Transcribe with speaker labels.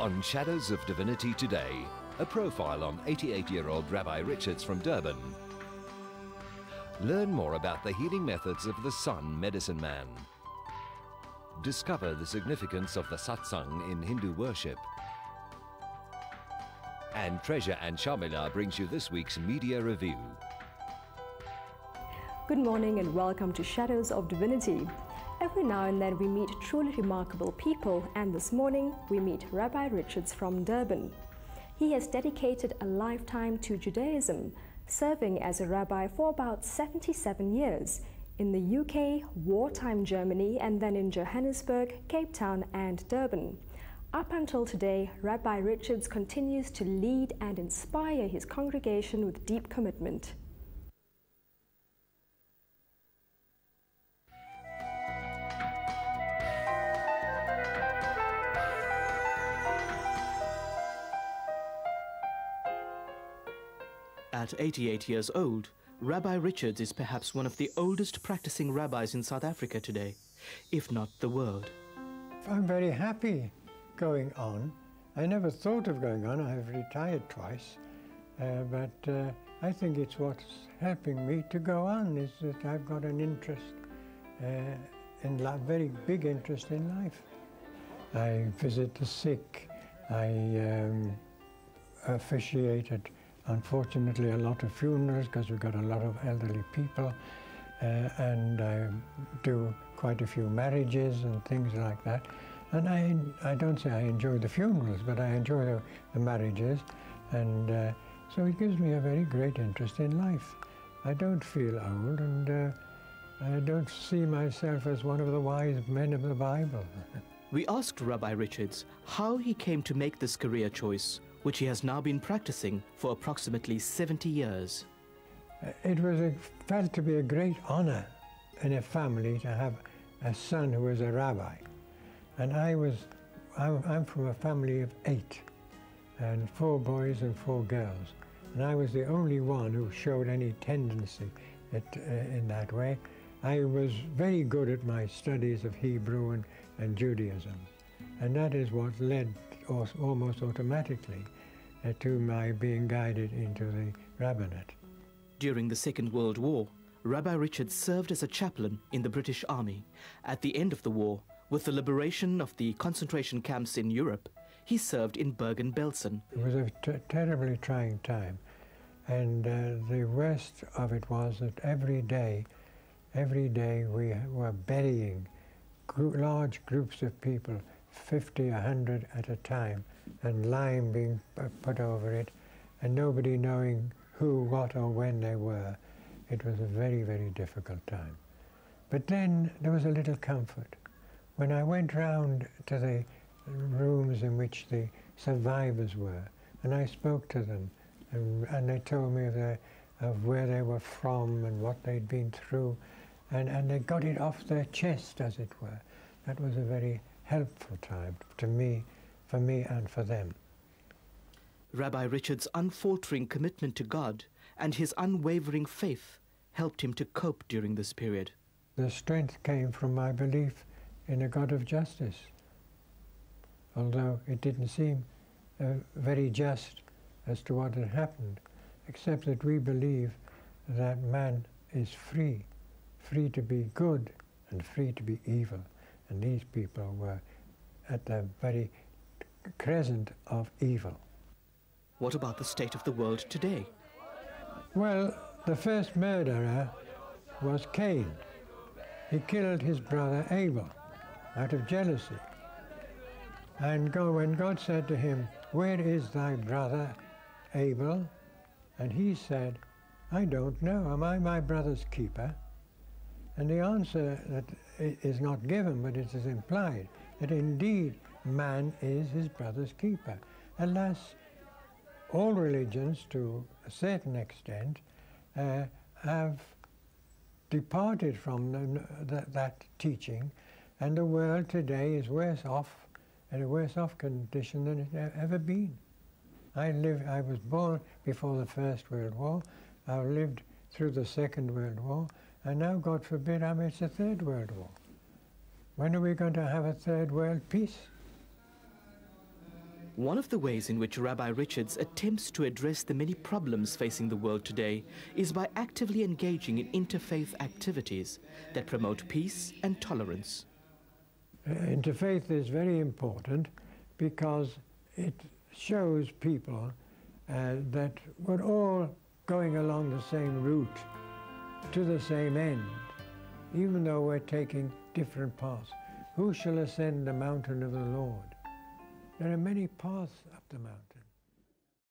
Speaker 1: On Shadows of Divinity today, a profile on 88-year-old Rabbi Richards from Durban. Learn more about the healing methods of the Sun Medicine Man. Discover the significance of the satsang in Hindu worship. And Treasure and Shamila brings you this week's media review.
Speaker 2: Good morning and welcome to Shadows of Divinity. Every now and then we meet truly remarkable people, and this morning we meet Rabbi Richards from Durban. He has dedicated a lifetime to Judaism, serving as a rabbi for about 77 years in the UK, wartime Germany, and then in Johannesburg, Cape Town and Durban. Up until today, Rabbi Richards continues to lead and inspire his congregation with deep commitment.
Speaker 3: At 88 years old, Rabbi Richards is perhaps one of the oldest practicing rabbis in South Africa today, if not the world.
Speaker 4: I'm very happy going on. I never thought of going on. I've retired twice, but I think it's what's helping me to go on is that I've got an interest, very big interest in life. I visit the sick. I officiated, unfortunately, a lot of funerals because we've got a lot of elderly people, and I do quite a few marriages and things like that. And I don't say I enjoy the funerals, but I enjoy the marriages, and so it gives me a very great interest in life. I don't feel old, and I don't see myself as one of the wise men of the Bible.
Speaker 3: We asked Rabbi Richards how he came to make this career choice, which he has now been practicing for approximately 70 years.
Speaker 4: It felt to be a great honor in a family to have a son who was a rabbi. And I'm from a family of 8, and 4 boys and 4 girls. And I was the only one who showed any tendency in that way. I was very good at my studies of Hebrew and Judaism. And that is what led almost automatically to my being guided into the rabbinate.
Speaker 3: During the Second World War, Rabbi Richards served as a chaplain in the British Army. At the end of the war, with the liberation of the concentration camps in Europe, he served in Bergen-Belsen.
Speaker 4: It was a terribly trying time, and the worst of it was that every day we were burying large groups of people, 50, 100 at a time, and lime being put over it, and nobody knowing who, what, or when they were. It was a very, very difficult time. But then there was a little comfort. When I went round to the rooms in which the survivors were, and I spoke to them, and they told me of where they were from and what they'd been through, and they got it off their chest, as it were. That was a very helpful time for me and for them.
Speaker 3: Rabbi Richards' unfaltering commitment to God and his unwavering faith helped him to cope during this period.
Speaker 4: The strength came from my belief in a God of justice, although it didn't seem very just as to what had happened, except that we believe that man is free to be good and free to be evil, and these people were at the very crescent of evil.
Speaker 3: What about the state of the world today?
Speaker 4: Well, the first murderer was Cain. He killed his brother Abel out of jealousy. And when God said to him, "Where is thy brother Abel?" and he said, "I don't know. Am I my brother's keeper?" And the answer that is not given, but it is implied, that indeed man is his brother's keeper. Alas, all religions, to a certain extent, have departed from that teaching, and the world today is worse off, in a worse off condition than it has ever been. I was born before the First World War. I've lived through the Second World War, and now, God forbid, it's a Third World War. When are we going to have a third world peace?
Speaker 3: One of the ways in which Rabbi Richards attempts to address the many problems facing the world today is by actively engaging in interfaith activities that promote peace and tolerance.
Speaker 4: Interfaith is very important because it shows people that we're all going along the same route to the same end, even though we're taking different paths. Who shall ascend the mountain of the Lord? There are many paths up the mountain.